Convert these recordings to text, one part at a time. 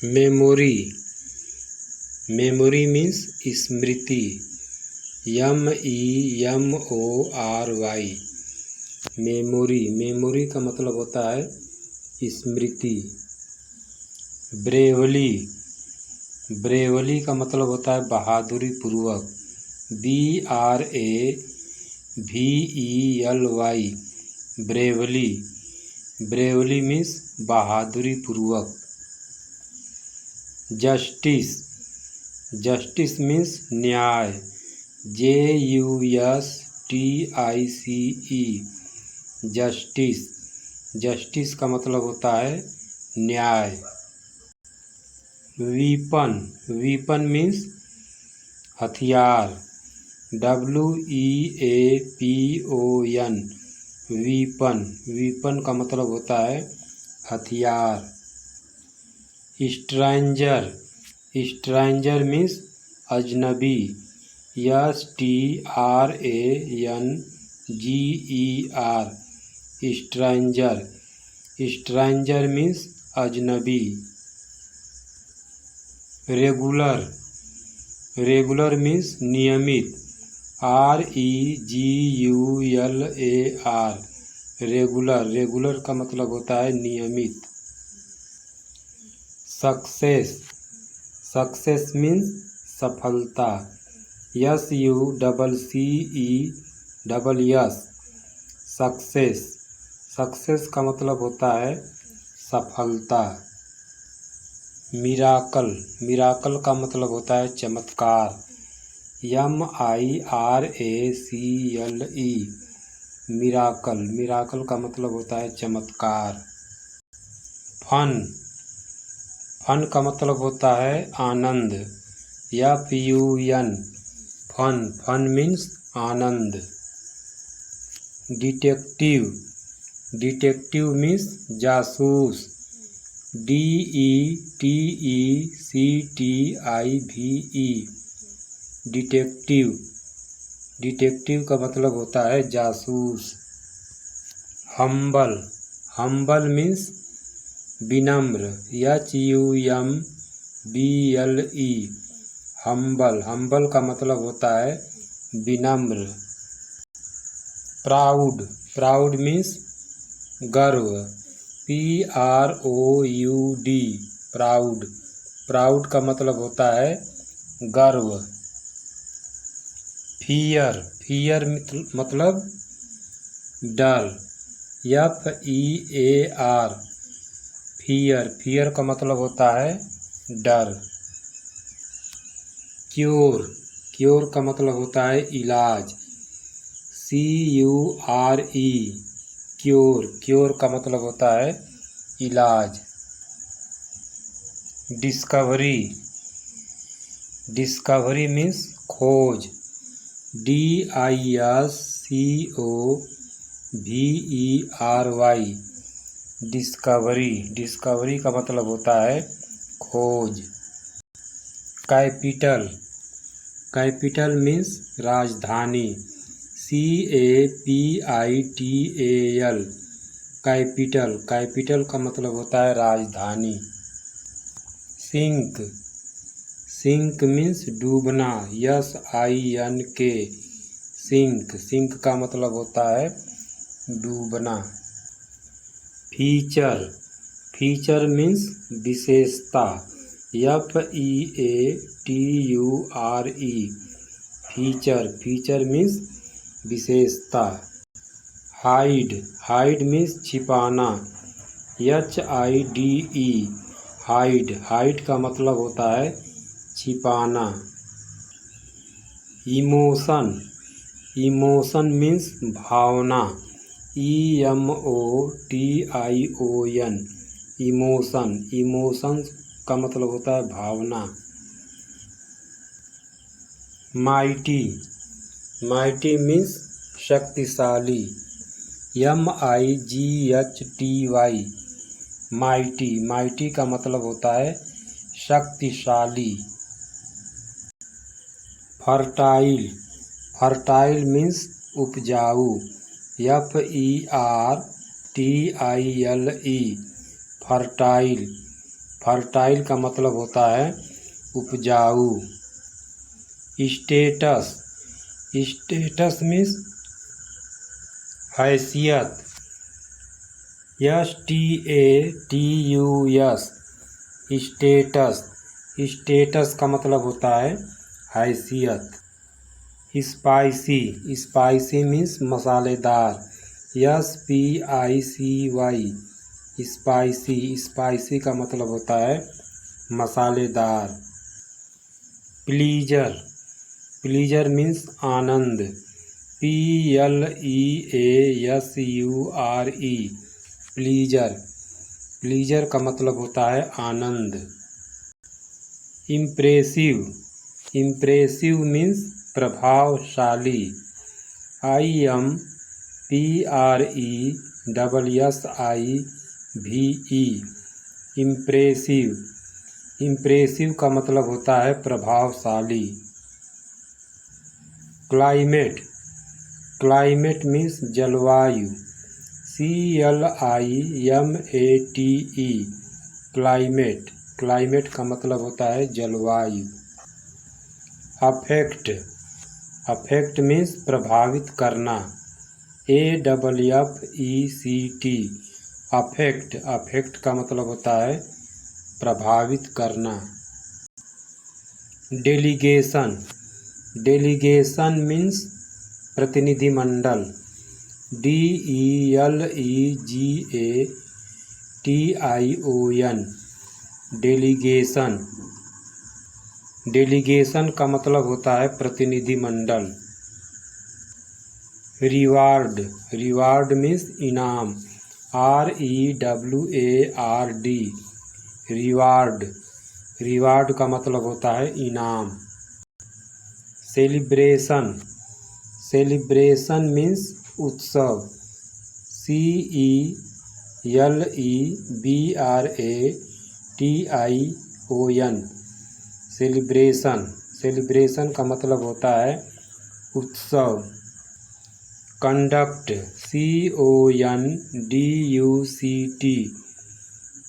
Memory, memory means स्मृति। MEMORY, memory, memory का मतलब होता है स्मृति। ब्रेवली, ब्रेवली का मतलब होता है बहादुरी पूर्वक। BRAVELY, ब्रेवली, ब्रेवली मीन्स बहादुरी पूर्वक। जस्टिस, जस्टिस मीन्स न्याय। JUSTICE, जस्टिस, जस्टिस का मतलब होता है न्याय। वीपन, वीपन मीन्स हथियार। WEAPON, वीपन, वीपन का मतलब होता है हथियार। स्ट्रेंजर, स्ट्रेंजर मीन्स अजनबी। STRANGER, स्ट्रेंजर, स्ट्रेंजर मीन्स अजनबी। रेगुलर, रेगुलर मीन्स नियमित। REGULAR, रेगुलर, रेगुलर का मतलब होता है नियमित। सक्सेस, सक्सेस मीन्स सफलता। SUCCESS, सक्सेस, सक्सेस का मतलब होता है सफलता। मिराकल, मिराकल का मतलब होता है चमत्कार। MIRACLE, मिराकल, मिराकल का मतलब होता है चमत्कार। फन, फन का मतलब होता है आनंद। FUN, फन, फन मीन्स आनंद। डिटेक्टिव, डिटेक्टिव मीन्स जासूस। DETECTIVE, डिटेक्टिव, डिटेक्टिव का मतलब होता है जासूस। हम्बल, हम्बल मीन्स विनम्र। HUMBLE, हम्बल, हम्बल का मतलब होता है विनम्र। प्राउड, प्राउड मीन्स गर्व। PROUD, प्राउड, प्राउड का मतलब होता है गर्व। फियर, फियर मतलब डर। FEAR, फियर, फियर का मतलब होता है डर। क्योर, क्योर का मतलब होता है इलाज। CURE, क्योर, क्योर का मतलब होता है इलाज। डिस्कवरी, डिस्कवरी मीन्स खोज। DISCOVERY, डिस्कवरी, डिस्कवरी का मतलब होता है खोज। कैपिटल, कैपिटल मीन्स राजधानी। CAPITAL, कैपिटल, कैपिटल का मतलब होता है राजधानी। सिंक, सिंक मीन्स डूबना। SINK, सिंक, सिंक का मतलब होता है डूबना। फीचर, फीचर मीन्स विशेषता। FEATURE, फीचर, फीचर मीन्स विशेषता। हाइड, हाइड मीन्स छिपाना। HIDE, हाइड, हाइड का मतलब होता है छिपाना। इमोशन, इमोशन मीन्स भावना। EMOTION, इमोशन, इमोशन का मतलब होता है भावना। माइटी, माइटी मीन्स शक्तिशाली। MIGHTY, माइटी, माइटी का मतलब होता है शक्तिशाली। फर्टाइल, फर्टाइल मीन्स उपजाऊ। FERTILE, फर्टाइल, फर्टाइल का मतलब होता है उपजाऊ। स्टेटस, स्टेटस मीन्स हैसियत। STATUS, स्टेटस, स्टेटस का मतलब होता है हैसियत। स्पाइसी, स्पाइसी मीन्स मसालेदार। SPICY, स्पाइसी, स्पाइसी का मतलब होता है मसालेदार। प्लीजर, प्लीजर मीन्स आनंद। PLEASURE, प्लीजर, प्लीजर का मतलब होता है आनंद। इम्प्रेसिव, इम्प्रेसिव मीन्स प्रभावशाली। IMPRESSIVE, इम्प्रेसिव, इम्प्रेसिव का मतलब होता है प्रभावशाली। क्लाइमेट, क्लाइमेट मीन्स जलवायु। CLIMATE, क्लाइमेट, क्लाइमेट का मतलब होता है जलवायु। अफेक्ट, अफेक्ट मीन्स प्रभावित करना। AFFECT, अफेक्ट, अफेक्ट का मतलब होता है प्रभावित करना। डेलीगेशन, डेलीगेशन मीन्स प्रतिनिधिमंडल। DELEGATION, डेलीगेशन, डेलीगेशन का मतलब होता है प्रतिनिधिमंडल। रिवार्ड, रिवार्ड मीन्स इनाम। REWARD, रिवार्ड, रिवार्ड का मतलब होता है इनाम। सेलिब्रेशन, सेलिब्रेशन मीन्स उत्सव। CELEBRATION, सेलिब्रेशन, सेलिब्रेशन का मतलब होता है उत्सव। कंडक्ट, CONDUCT,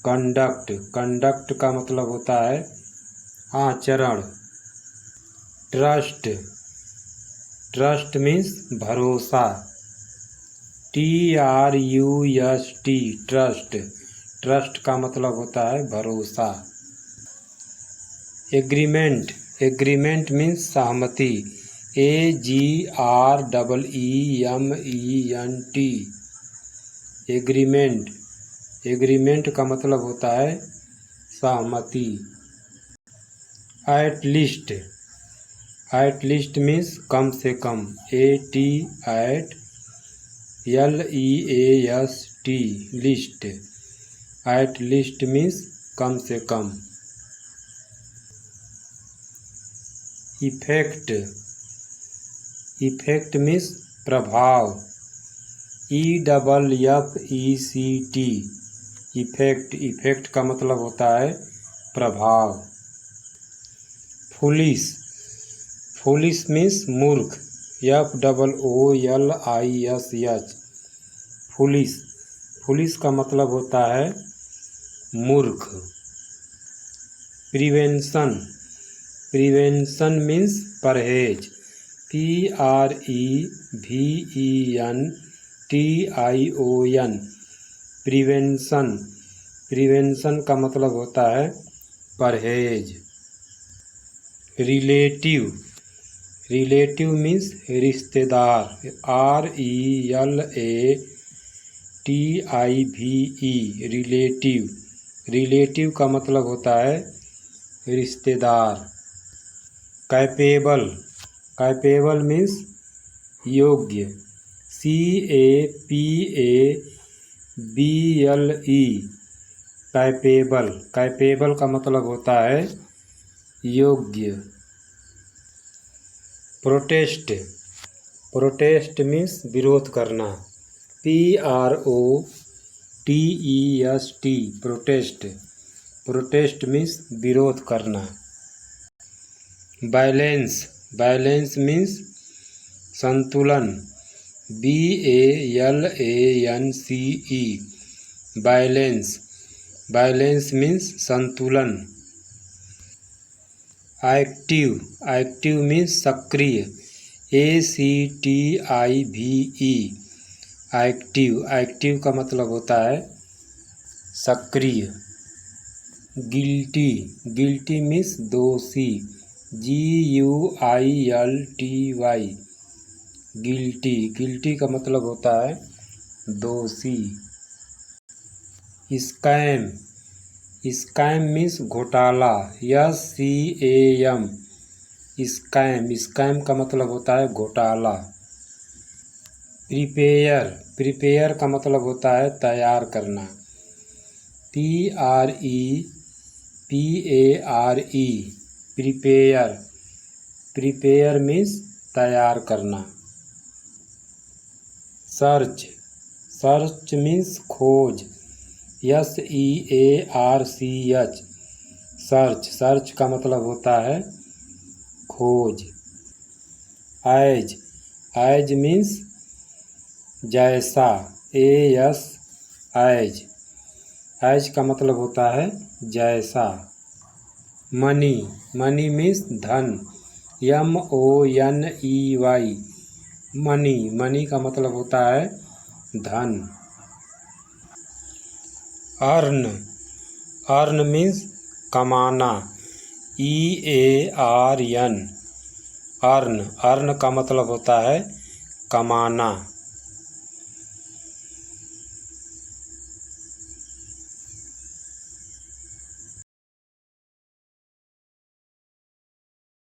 कंडक्ट, कंडक्ट का मतलब होता है आचरण। ट्रस्ट, ट्रस्ट मीन्स भरोसा। TRUST, ट्रस्ट, ट्रस्ट का मतलब होता है भरोसा। एग्रीमेंट, एग्रीमेंट मीन्स सहमति। AGREEMENT, एग्रीमेंट, एग्रीमेंट का मतलब होता है सहमति। At least, at least means कम से कम। ATLEAST, least, at least means कम से कम। इफेक्ट, इफेक्ट मीन्स प्रभाव। EFFECT, इफेक्ट, इफेक्ट का मतलब होता है प्रभाव। फुलिश, फुलिश मीन्स मूर्ख। FOOLISH, फुलिश, फुलिश का मतलब होता है मूर्ख। प्रिवेंशन, प्रिवेंशन मीन्स परहेज। PREVENTION, प्रिवेंशन, प्रिवेंशन का मतलब होता है परहेज। रिलेटिव, रिलेटिव मीन्स रिश्तेदार। RELATIVE, रिलेटिव, रिलेटिव का मतलब होता है रिश्तेदार। कैपेबल, कैपेबल मीन्स योग्य। CAPABLE, कैपेबल, कैपेबल का मतलब होता है योग्य। प्रोटेस्ट, प्रोटेस्ट मीन्स विरोध करना। PROTEST, प्रोटेस्ट, प्रोटेस्ट मीन्स विरोध करना। बैलेंस, बैलेंस मीन्स संतुलन। BALANCE, बैलेंस, बैलेंस मीन्स संतुलन। एक्टिव, एक्टिव मीन्स सक्रिय, ACTIVE, एक्टिव, एक्टिव का मतलब होता है सक्रिय। गिल्टी, गिल्टी मीन्स दोषी, GUILTY, गिल्टी, गिल्टी का मतलब होता है दोषी। स्कैम, स्कैम मीन्स घोटाला, SCAM, स्कैम, स्कैम का मतलब होता है घोटाला। प्रिपेयर, प्रिपेयर का मतलब होता है तैयार करना, PREPARE, प्रिपेयर, प्रिपेयर मीन्स तैयार करना। सर्च, सर्च मीन्स खोज, SEARCH, सर्च, सर्च का मतलब होता है खोज। एज, एज मीन्स जैसा, AS, एज, एज का मतलब होता है जैसा। मनी, मनी मीन्स धन, MONEY, मनी, मनी का मतलब होता है धन। अर्न, अर्न मीन्स कमाना, EARN, अर्न, अर्न का मतलब होता है कमाना।